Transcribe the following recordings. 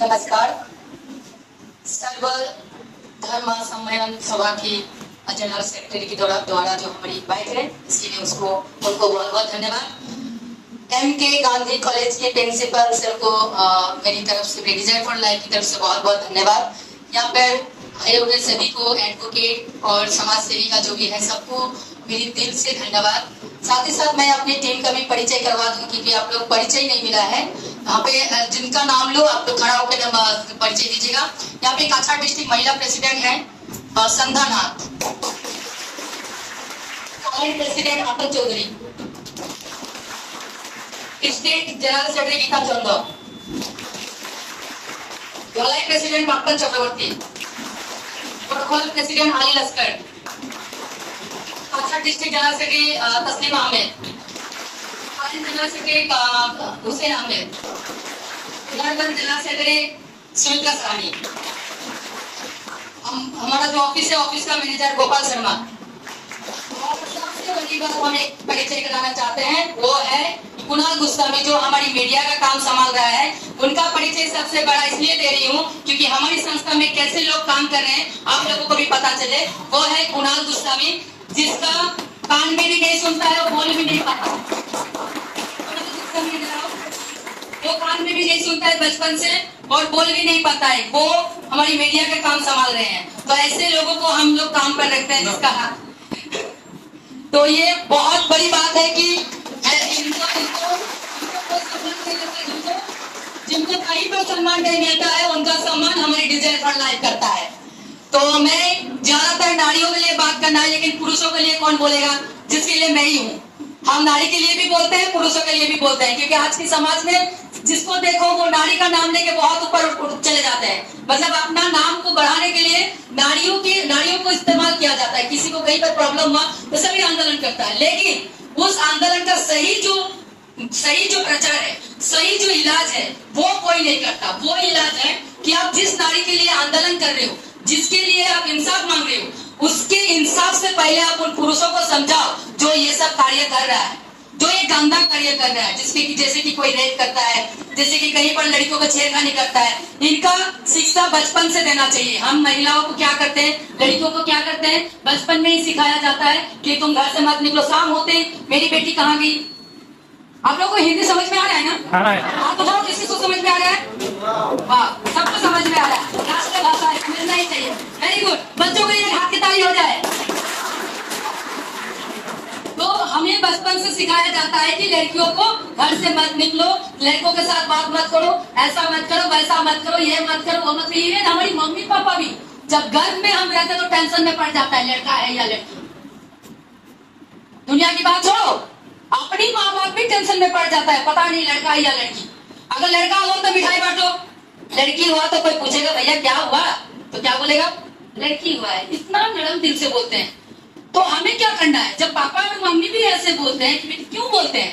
नमस्कार। सर्व धर्म सम्मेलन सभा की जनरल सेक्रेटरी की द्वारा जो हमारी इनवाइट है, इसलिए उनको बहुत बहुत धन्यवाद। एम.के. गांधी कॉलेज के प्रिंसिपल सर को मेरी तरफ से, डिजायर फॉर लाइफ की तरफ से बहुत बहुत धन्यवाद। यहाँ पर आए हुए सभी को, एडवोकेट और समाज सेवी का जो भी है, सबको मेरी दिल से धन्यवाद। साथ ही साथ मैं अपनी टीम का भी परिचय करवा दूं, क्योंकि आप लोग परिचय नहीं मिला है। यहाँ पे जिनका नाम लो आप लोग खड़ा होकर परिचय दीजिएगा। यहाँ पे काछा डिस्ट्रिक्ट महिला प्रेसिडेंट है Sandhya Nath, president Atul Chaudhary, state general secretary Geeta Chandra, Dhalai president doctor Chakraborty, protocol president Ali Laskar, Kachha district general secretary Taslim Ahmed, general secretary Hussain Ahmed, general secretary Sumitra Sarani. हमारा जो ऑफिस है, ऑफिस का मैनेजर गोपाल शर्मा। और सबसे बड़ी बात हम एक परिचय कराना चाहते हैं, वो है कुणाल गोस्वामी, जो हमारी मीडिया का काम संभाल रहा है। उनका परिचय सबसे बड़ा इसलिए दे रही हूँ क्योंकि हमारी संस्था में कैसे लोग काम कर रहे हैं आप लोगों को भी पता चले। वो है कुणाल गोस्वामी, जिसका कान में भी नहीं सुनता है और बोल भी नहीं पाता। वो कान में भी नहीं सुनता है बचपन से और बोल भी नहीं पाता है, वो हमारी मीडिया का काम संभाल रहे हैं। तो ऐसे लोगों को हम लोग काम पर रखते हैं जिसका हाथ। तो ये बहुत बड़ी बात है कि जिनको कहीं पर सम्मान नहीं मिलता है, उनका सम्मान हमारी डिजायर फॉर लाइफ करता है। तो मैं ज्यादातर नारियों के लिए बात करना है, लेकिन पुरुषों के लिए कौन बोलेगा, जिसके लिए मैं ही हूँ। हम नारी के लिए भी बोलते हैं, पुरुषों के लिए भी बोलते हैं, क्योंकि आज की समाज में जिसको देखो वो नारी का नाम लेके बहुत ऊपर चले जाते हैं। मतलब अपना नाम को बढ़ाने के लिए नारियों को इस्तेमाल किया जाता है। किसी को कहीं पर प्रॉब्लम हुआ तो सभी आंदोलन करता है, लेकिन उस आंदोलन का सही जो प्रचार है, सही जो इलाज है, वो कोई नहीं करता। वो इलाज है कि आप जिस नारी के लिए आंदोलन कर रहे हो, जिसके लिए आप इंसाफ मांग रहे हो, उसके इंसाफ से पहले आप उन पुरुषों को समझाओ जो ये सब कार्य कर रहा है, जो ये गंदा कार्य कर रहा है, जैसे कि कोई रेप करता है, जैसे कि कहीं पर लड़कियों को छेड़खानी करता है। इनका शिक्षा बचपन से देना चाहिए। हम महिलाओं को क्या करते हैं, लड़कियों को क्या करते हैं, बचपन में ही सिखाया जाता है कि तुम घर से मत निकलो। शाम होते मेरी बेटी कहाँ गई। आप लोगों को हिंदी समझ में आ रहा है ना? आप बताओ किसी को समझ में आ रहा है? वाह, सबको समझ में आ रहा है। राष्ट्र भाषा है, समझना ही चाहिए। Very good. बच्चों के लिए हाथ की ताली हो जाए। तो हमें बचपन से सिखाया जाता है कि लड़कियों को घर से मत निकलो, लड़कों के साथ बात मत करो, ऐसा मत करो, वैसा मत करो, ये मत करो, वो मत करो। इवन हमारी मम्मी पापा भी जब गर्भ में हम रहते तो टेंशन में पड़ जाता है लड़का है या लड़की। दुनिया की बात छोड़ो, अपनी माँ बाप भी टेंशन में पड़ जाता है, पता नहीं लड़का है या लड़की। अगर लड़का हो तो मिठाई बांटो, लड़की हुआ तो कोई पूछेगा भैया क्या हुआ, तो क्या बोलेगा, लड़की हुआ है। इतना नरम दिल से बोलते हैं। तो हमें क्या करना है, जब पापा और मम्मी भी ऐसे बोलते हैं, कि क्यों बोलते हैं,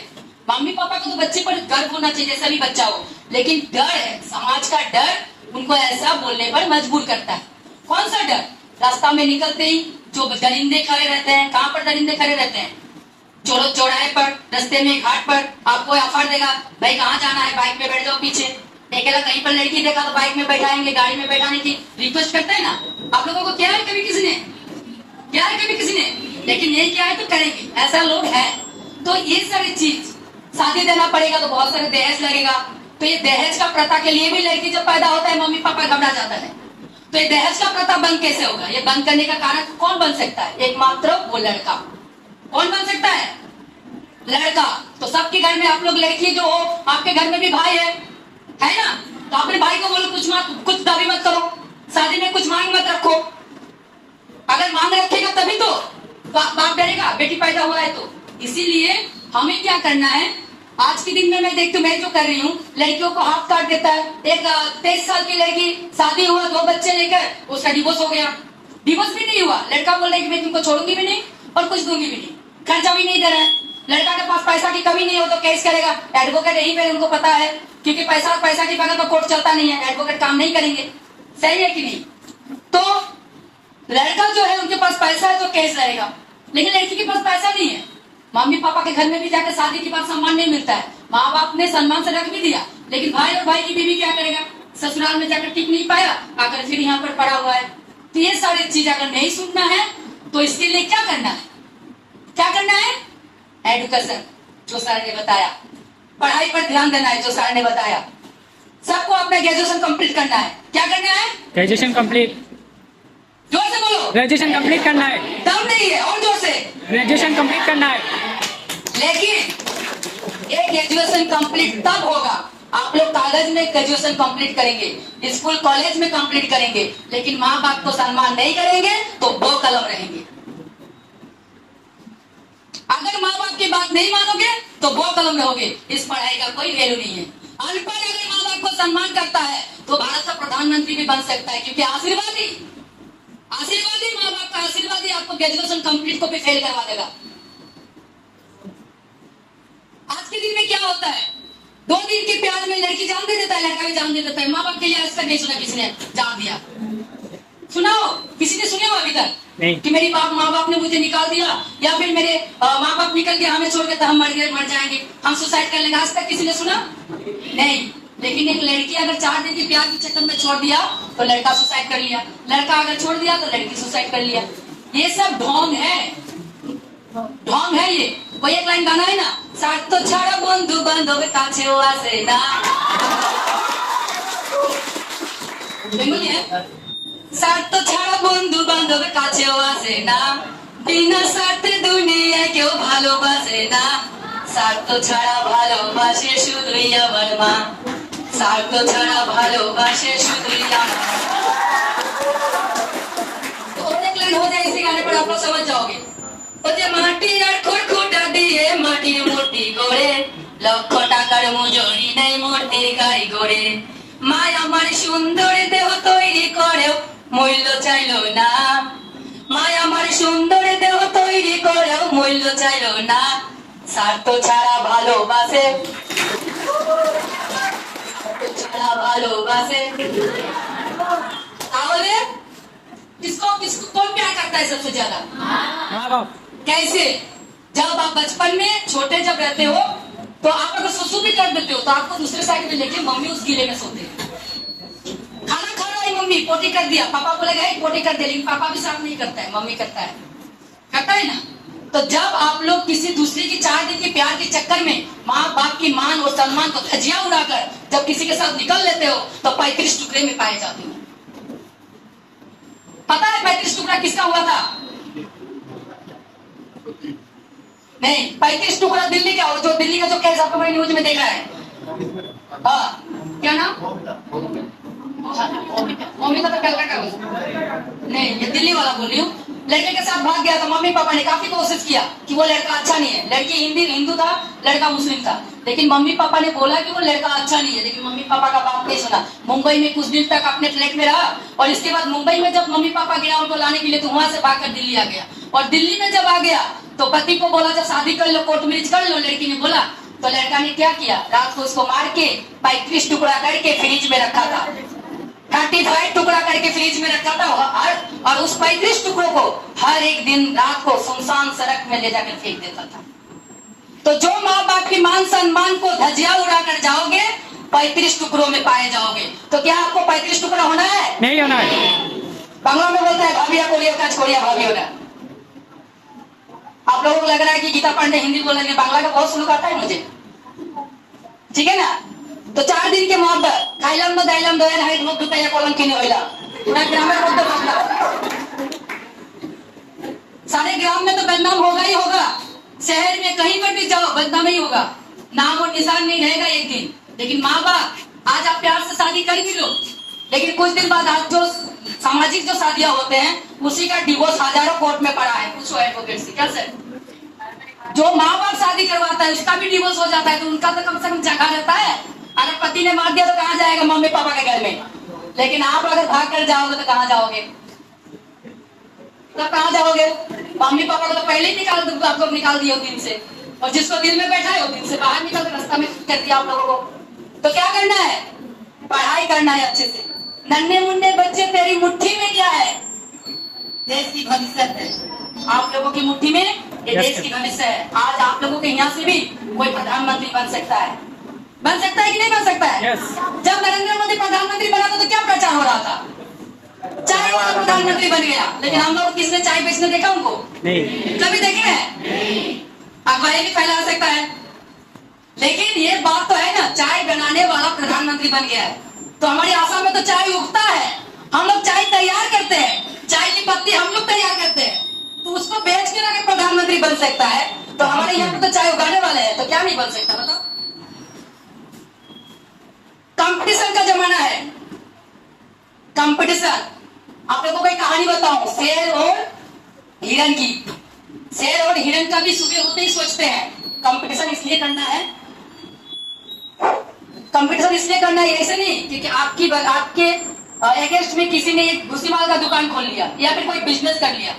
मम्मी पापा को तो बच्चे पर गर्व होना चाहिए जैसा भी बच्चा हो, लेकिन डर है, समाज का डर उनको ऐसा बोलने पर मजबूर करता है। कौन सा डर? रास्ता में निकलते ही जो दरिंदे खड़े रहते हैं, कहाँ पर दरिंदे खड़े रहते हैं, चौराहे पर, रास्ते में, घाट पर आपको ऑफर देगा, भाई कहाँ जाना है, बाइक में बैठ जाओ पीछे। अकेला कहीं पर लड़की देखा तो बाइक में बैठाएंगे, गाड़ी में बैठाने की रिक्वेस्ट करते हैं ना। आप लोगों को क्या है, कभी किसी ने, लेकिन यही क्या है तो करेंगे, ऐसा लोग है। तो ये सारी चीज, शादी देना पड़ेगा तो बहुत सारे दहेज लगेगा। तो ये दहेज का प्रथा के लिए भी लड़की जब पैदा होता है मम्मी पापा घबरा जाता है। तो ये दहेज का प्रथा बंद कैसे होगा? ये बंद करने का कारण कौन बन सकता है? एकमात्र वो लड़का। कौन बन सकता है? लड़का। तो सबके घर में आप लोग लड़की जो हो, आपके घर में भी भाई है ना, तो अपने भाई को बोलो कुछ दाबी मत करो, शादी में कुछ मांग मत रखो। अगर मांग रखेगा तभी तो बाप डरेगा, बेटी पैदा हुआ है तो। इसीलिए हमें क्या करना है, आज के दिन में मैं देखती हूँ, मैं जो कर रही हूँ, लड़कियों को हाथ काट देता है। एक 23 साल की लड़की, शादी हुआ, 2 बच्चे लेकर, उसका डिवोर्स हो गया। डिवोर्स भी नहीं हुआ, लड़का बोल रहा है कि मैं तुमको छोड़ूंगी भी नहीं और कुछ दूंगी भी नहीं, खर्चा भी नहीं दे रहा है। लड़का के पास पैसा की कमी नहीं हो तो केस करेगा, एडवोकेट यही पे उनको पता है, क्योंकि पैसा के बगैर तो कोर्ट चलता नहीं है, एडवोकेट काम नहीं करेंगे। सही है कि नहीं? तो लड़का जो है उनके पास पैसा है तो केस रहेगा, लेकिन लड़की के पास पैसा नहीं है। मम्मी पापा के घर में भी जाकर शादी के बाद सम्मान नहीं मिलता है। माँ बाप ने सम्मान से रख भी दिया, लेकिन भाई और भाई की बीवी क्या करेगा, ससुराल में जाकर टिक नहीं पाया, आकर फिर यहाँ पर पड़ा हुआ है। तो ये सारी चीज अगर नहीं सुनना है तो इसके लिए क्या करना है? क्या करना है? एडुकेशन, जो सर ने बताया, पढ़ाई पर ध्यान देना है, जो सर ने बताया। सबको अपना ग्रेजुएशन कंप्लीट करना है। क्या करना है? Graduation complete. जोर से बोलो। ग्रेजुएशन कंप्लीट करना है। दम नहीं है, और जोर से। ग्रेजुएशन कंप्लीट करना है। लेकिन ये ग्रेजुएशन कंप्लीट तब होगा, आप लोग कॉलेज में ग्रेजुएशन कंप्लीट करेंगे, स्कूल कॉलेज में कंप्लीट करेंगे, लेकिन माँ बाप को सम्मान नहीं करेंगे तो वो कलम रहेंगे। अगर माँ बाप की बात नहीं मानोगे तो वो कलम रहोगे। इस पढ़ाई का कोई वैल्यू नहीं है। अनपढ़ अगर माँ बाप को सम्मान करता है तो भारत का प्रधानमंत्री भी बन सकता है, क्योंकि आशीर्वादी माँ बाप का आशीर्वादी आपको ग्रेजुएशन कंप्लीट को भी फेल करवा देगा। आज के दिन में क्या होता है, 2 दिन के प्यार में लड़की जान दे देता है, लड़का भी जान दे देता है। माँ बाप के लिए आज तक नहीं सुना किसी ने जान दिया। सुनाओ, किसी ने सुना हो अभी तक नहीं कि मेरी माँ बाप ने मुझे निकाल दिया, या फिर मेरे माँ बाप निकल गया, हमें छोड़ के तो हम मर जाएंगे, हम सुसाइड कर लेंगे? आज तक किसी ने सुना नहीं। लेकिन एक लड़की अगर 4 दिन के प्यार के चक्कर में छोड़ दिया तो लड़का सुसाइड कर लिया, लड़का अगर छोड़ दिया तो लड़की सुसाइड कर लिया। ये सब ढोंग है ये। वही एक लाइन गाना है ना, साथ तो छाड़ा बंधु बांधव काछे आसे ना, बेंगली है। साथ तो छाड़ा बंधु बांधव काछे आसे ना, बिना स्वार्थे दुनिया केउ भालोबासे ना, स्वार्थ ছাড়া ভালোবাসে শুধুই আমার মা, स्वार्थ ছাড়া ভালোবাসে শুধুই আমার। तो और एक लाइन हो जाए इसी गाने पर, आप लोग समझ जाओगे। ওতে মাটি আর খড়খড়া দিয়ে মাটির মূর্তি গড়ে, লক্ষ টাকার মজুরি নেই মূর্তির কারিগরে, মা আমার সুন্দর দেহ তৈরি করেও মূল্য চাইলো না, মা আমার সুন্দর দেহ তৈরি করেও মূল্য চাইলো না, স্বার্থ ছাড়া ভালোবাসে, ছাড়া ভালোবাসে। তাহলে किसको कौन प्यार करता है सबसे ज्यादा? माँ बाप। कैसे? जब आप बचपन में छोटे जब रहते हो तो आप अगर सुसु भी कर देते हो तो आपको दूसरे साइड में लेके मम्मी उस गीले में सोते हैं। खाना खा रहा है मम्मी, पोटी कर दिया, पापा बोलेगा पोटी कर दिया, लेकिन पापा भी साफ नहीं करता है, मम्मी करता है ना। तो जब आप लोग किसी दूसरे की 4 दिन के प्यार के चक्कर में माँ बाप की मान और सम्मान को धज्जियां उड़ाकर जब किसी के साथ निकल लेते हो तो 35 टुकड़े में पाए जाते हो। पता है 35 टुकड़ा किसका हुआ था? नहीं, 35 टुकड़ा दिल्ली का, और जो दिल्ली का जो केस आपको मैंने न्यूज में देखा है, हाँ क्या नाम? मम्मी का तो कलकत्ता का, नहीं ये दिल्ली वाला बोल रही हूँ। लड़के के साथ भाग गया था, मम्मी पापा ने काफी कोशिश किया कि वो लड़का अच्छा नहीं है। लड़की हिंदू था, लड़का मुस्लिम था, लेकिन मम्मी पापा ने बोला कि वो लड़का अच्छा नहीं है, लेकिन मम्मी पापा का बात नहीं सुना। मुंबई में कुछ दिन तक अपने फ्लैट में रहा, और इसके बाद मुंबई में जब मम्मी पापा गया उनको लाने के लिए तो वहां से भागकर दिल्ली आ गया। और दिल्ली में जब आ गया तो पति को बोला जब शादी कर लो, कोर्ट मैरिज कर लो, लड़की ने बोला, तो लड़का ने क्या किया, रात को उसको मार के 35 टुकड़ा करके फ्रिज में रखा था, 35 टुकड़ा करके फ्रिज में रखा था, और उस 35 टुकड़ों को हर एक दिन रात को सुनसान सड़क में ले जाकर फेंक देता था। तो जो माँ बाप की मान सम्मान को धज्जियां उड़ाकर जाओगे 35 टुकड़ों में पाए जाओगे। तो क्या आपको 35 टुकड़ा होना है? नहीं होना है। बांग्ला में बोलता है भाभिया कोरिया काज कोरिया भाभी होना। आप लोगों को लग रहा है कि गीता पांडे हिंदी बोलेंगे, बांग्ला का बहुत सुलूक आता है मुझे, ठीक है ना। तो 4 दिन के मोहब्बत खाइलाम दो दाइलाम दो यार हाइट मुख दुकाया कलम किने होइला पूरा ग्रामेर मध्य बांग्ला, सारे ग्राम में तो बदनाम होगा ही होगा, शहर में कहीं पर भी जाओ बदनाम ही होगा, नाम और निशान नहीं रहेगा एक दिन। लेकिन माँ बाप आज आप प्यार से शादी कर भी लो, लेकिन कुछ दिन बाद आज जो सामाजिक जो शादियां होते हैं उसी का डिवोर्स हजारों कोर्ट में पड़ा है। पूछो एडवोकेट से, क्या सर? जो माँ बाप शादी करवाता है उसका भी डिवोर्स हो जाता है, तो उनका तो कम से कम जगह रहता है। अगर पति ने मार दिया तो कहाँ जाएगा? मम्मी पापा के घर में। लेकिन आप अगर भाग कर जाओगे तो कहाँ जाओगे? कहाँ जाओगे? मम्मी पापा को तो पहले ही आपको निकाल दिया दिन से, और जिसको दिल में बैठा है वो दिन से बाहर निकल कर रास्ता में कर दिया आप लोगों को। तो क्या करना है? पढ़ाई करना है अच्छे से। नन्हे मुन्ने बच्चे तेरी मुट्ठी में क्या है? देश की भविष्य है। आप लोगों की मुट्ठी में ये देश की भविष्य है। आज आप लोगों के यहाँ से भी कोई प्रधानमंत्री बन सकता है। बन सकता है कि नहीं बन सकता है? Yes. जब नरेंद्र मोदी प्रधानमंत्री बना था तो क्या प्रचार हो रहा था? चाय वाला प्रधानमंत्री बन गया, लेकिन हम लोग किसने चाय बेचने देखा उनको? नहीं। कभी देखे हैं? अखबारी भी फैला सकता है, लेकिन ये बात तो है ना, चाय बनाने वाला प्रधानमंत्री बन गया है। तो हमारी आसाम में तो चाय उगता है, हम लोग चाय तैयार करते हैं, चाय की पत्ती हम लोग तैयार करते हैं, तो उसको बेच के अगर प्रधानमंत्री बन सकता है, तो हमारे यहाँ पे तो चाय उगाने वाले हैं, तो क्या नहीं बन सकता बताओ? कंपटीशन का जमाना है, कंपटीशन। आप लोगों को एक कहानी बताऊं, शेर और हिरन की। शेर और हिरन का भी सुबह होते ही सोचते हैं कंपटीशन इसलिए करना है, कंपटीशन इसलिए करना है ऐसे नहीं क्योंकि आपके अगेंस्ट में किसी ने एक भूसीमाल का दुकान खोल लिया या फिर कोई बिजनेस कर लिया,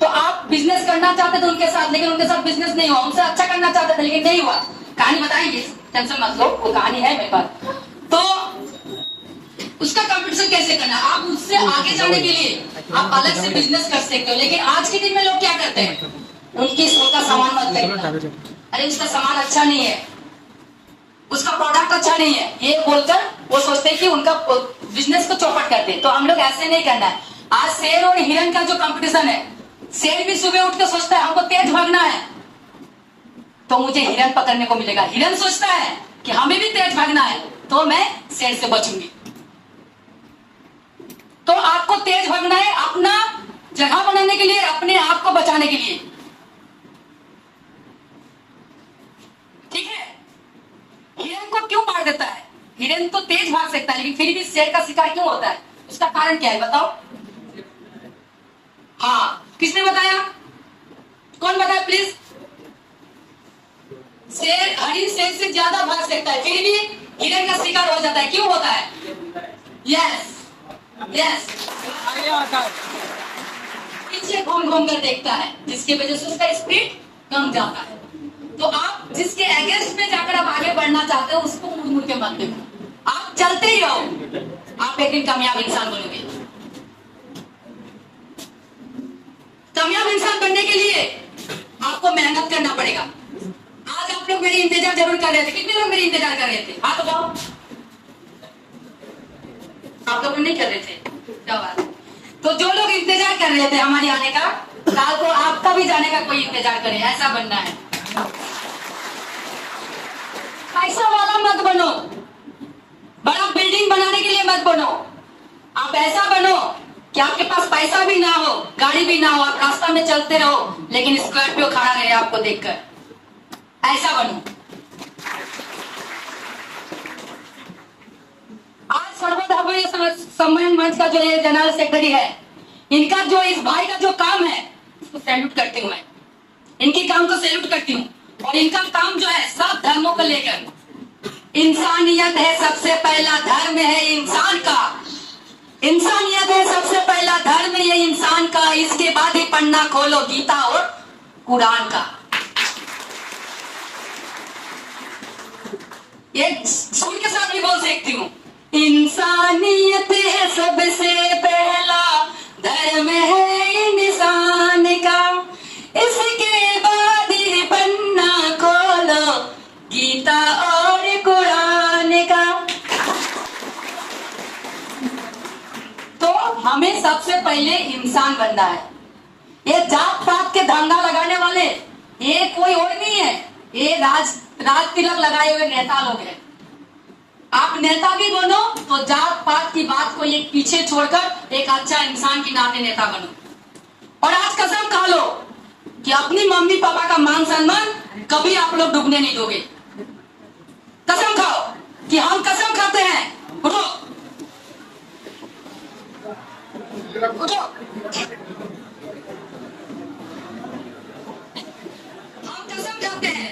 तो आप बिजनेस करना चाहते थे उनके साथ, लेकिन उनके साथ बिजनेस नहीं हुआ, उनसे अच्छा करना चाहते थे लेकिन नहीं हुआ। कहानी बताएंगे, टेंशन मत लो, वो कहानी है मेरे पास। तो उसका कंपटीशन कैसे करना, आप उससे आगे जाने के लिए आप अलग से बिजनेस कर सकते हो, लेकिन आज के दिन में लोग क्या करते हैं, उसका सामान मत खरीदना, अरे उसका सामान अच्छा नहीं है, उसका प्रोडक्ट अच्छा नहीं है, ये बोलकर वो सोचते हैं कि उनका बिजनेस को चौपट कर दे। तो हम लोग ऐसे नहीं करना है। आज शेर और हिरन का जो कंपटीशन है, शेर भी सुबह उठ के सोचता है हमको तेज भागना है तो मुझे हिरन पकड़ने को मिलेगा, हिरन सोचता है कि हमें भी तेज भागना है तो मैं शेर से बचूंगी। तो आपको तेज भागना है अपना जगह बनाने के लिए, अपने आप को बचाने के लिए, ठीक है? हिरन को क्यों मार देता है? हिरन तो तेज भाग सकता है लेकिन फिर भी शेर का शिकार क्यों होता है? उसका कारण क्या है बताओ? हाँ, किसने बताया? कौन बताया प्लीज? हरिण शेर से ज्यादा भाग सकता है, फिर भी हिरन का शिकार हो जाता है, क्यों होता है? यस यस, पीछे घूम घूम कर देखता है, जिसकी वजह से उसका स्पीड कम जाता है। तो आप जिसके अगेंस्ट में जाकर आप आगे बढ़ना चाहते हो उसको मुड़ मुड़ के मत देखो, आप चलते ही रहो, आप एक दिन कामयाब इंसान बनोगे। कामयाब इंसान बनने के लिए आपको मेहनत करना पड़ेगा। आज आप लोग मेरी इंतजार जरूर कर रहे थे, कितने लोग मेरी इंतजार कर रहे थे? हाथ उठाओ। आप लोग नहीं कर रहे थे, क्या बात। तो जो लोग इंतजार कर रहे थे हमारे आने का, कल को आपका भी जाने का कोई इंतजार करे, ऐसा बनना है। पैसा वाला मत बनो, बड़ा बिल्डिंग बनाने के लिए मत बनो, आप ऐसा बनो कि आपके पास पैसा भी ना हो, गाड़ी भी ना हो, आप रास्ता में चलते रहो लेकिन स्कॉर्पियो खड़ा रहे आपको देखकर, ऐसा बनो। आज सर्वधर्म सम्मेलन मंच का जो ये जनरल सेक्रेटरी है, इनका जो इस भाई का जो काम है उसको सैल्यूट करती हूँ मैं, इनके काम को सैल्यूट करती हूँ। और इनका काम जो है सब धर्मों को लेकर, इंसानियत है सबसे पहला धर्म है इंसान का, इंसानियत है सबसे पहला धर्म ये इंसान का, इसके बाद ही पन्ना खोलो गीता और कुरान का। ये सुन के साथ भी बोल सकती हूँ, इंसानियत है सबसे पहला धर्म है इंसान का, इसके बाद ही पन्ना खोलो गीता और कुरान का। तो हमें सबसे पहले इंसान बनना है। ये जात पात के धंधा लगाने वाले ये कोई और नहीं है, ये राज तिलक लगाए हुए नेता लोग हैं। आप नेता भी बनो तो जात पात की बात को एक पीछे छोड़कर एक अच्छा इंसान की नाते नेता बनो। और आज कसम खा लो कि अपनी मम्मी पापा का मान सम्मान कभी आप लोग डूबने नहीं दोगे। कसम खाओ कि हम कसम खाते हैं। उठो उठो, हम कसम खाते हैं,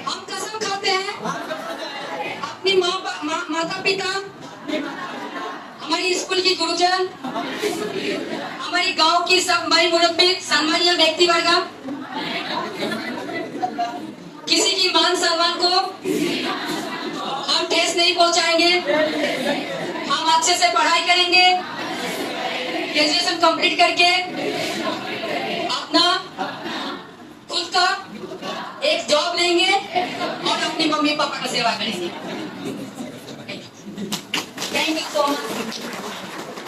हम कसम खाते हैं अपनी माता पिता, हमारी स्कूल की गुरुजन, हमारी गांव की सब बड़ी मुरब्बी सम्मानीय व्यक्ति वर्ग, किसी की मान सम्मान को हम ठेस नहीं पहुंचाएंगे। हम अच्छे से पढ़ाई करेंगे, ग्रेजुएशन कंप्लीट करके अपना खुद का एक जॉब लेंगे और अपनी मम्मी पापा का सेवा करेंगे। Thank you so much.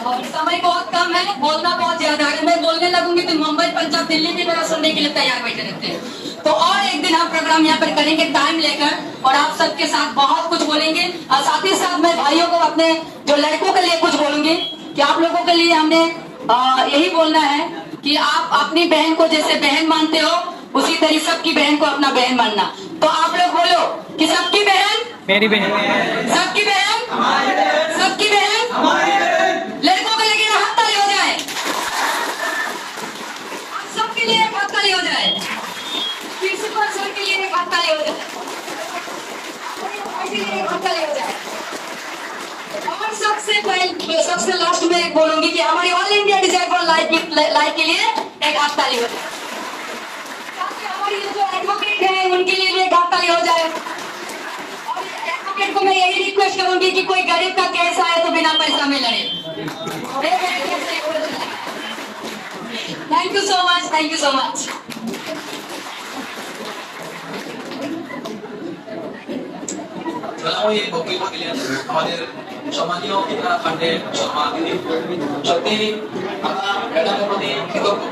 और समय बहुत कम है, बोलना बहुत ज्यादा है। मैं बोलने लगूंगी तो मुंबई, पंजाब, दिल्ली भी मेरा सुनने के लिए तैयार बैठे रहते हैं। तो और एक दिन हम प्रोग्राम यहाँ पर करेंगे टाइम लेकर, और आप सबके साथ बहुत कुछ बोलेंगे। और साथ ही साथ मैं भाइयों को, अपने जो लड़कों के लिए कुछ बोलूंगी कि आप लोगों के लिए हमने यही बोलना है कि आप अपनी बहन को जैसे बहन मानते हो, उसी तरह सबकी बहन को अपना बहन मानना। तो आप लोग बोलो कि सबकी बहन मेरी बहन, सबकी बहन, सबकी बहन। लड़कों के लिए हाथ ताली हो जाए, आप सबके लिए एक हाथ ताली हो जाए, प्रिंसिपल सर के लिए एक हाथ ताली हो जाए, के लिए एक हाथ ताली हो जाए। और सबसे लास्ट में एक बोलूंगी कि हमारी all India design for life के लिए एक हाथ ताली हो जाए। ताकि हमारी जो एडवोकेट है उनके लिए भी एक हाथ ताली हो जाए। और एडवोकेट को मैं यही रिक्वेस्ट करूंगी कि कोई गरीब का केस आए तो बिना पैसा में लड़े। Thank you so much, thank you so much. এই বক্তব্য দিলেন আমাদের সম্মানীয় পিতা পান্ডে শর্মা দিদি। সত্যি আমরা ম্যাডামের প্রতি কৃতজ্ঞ।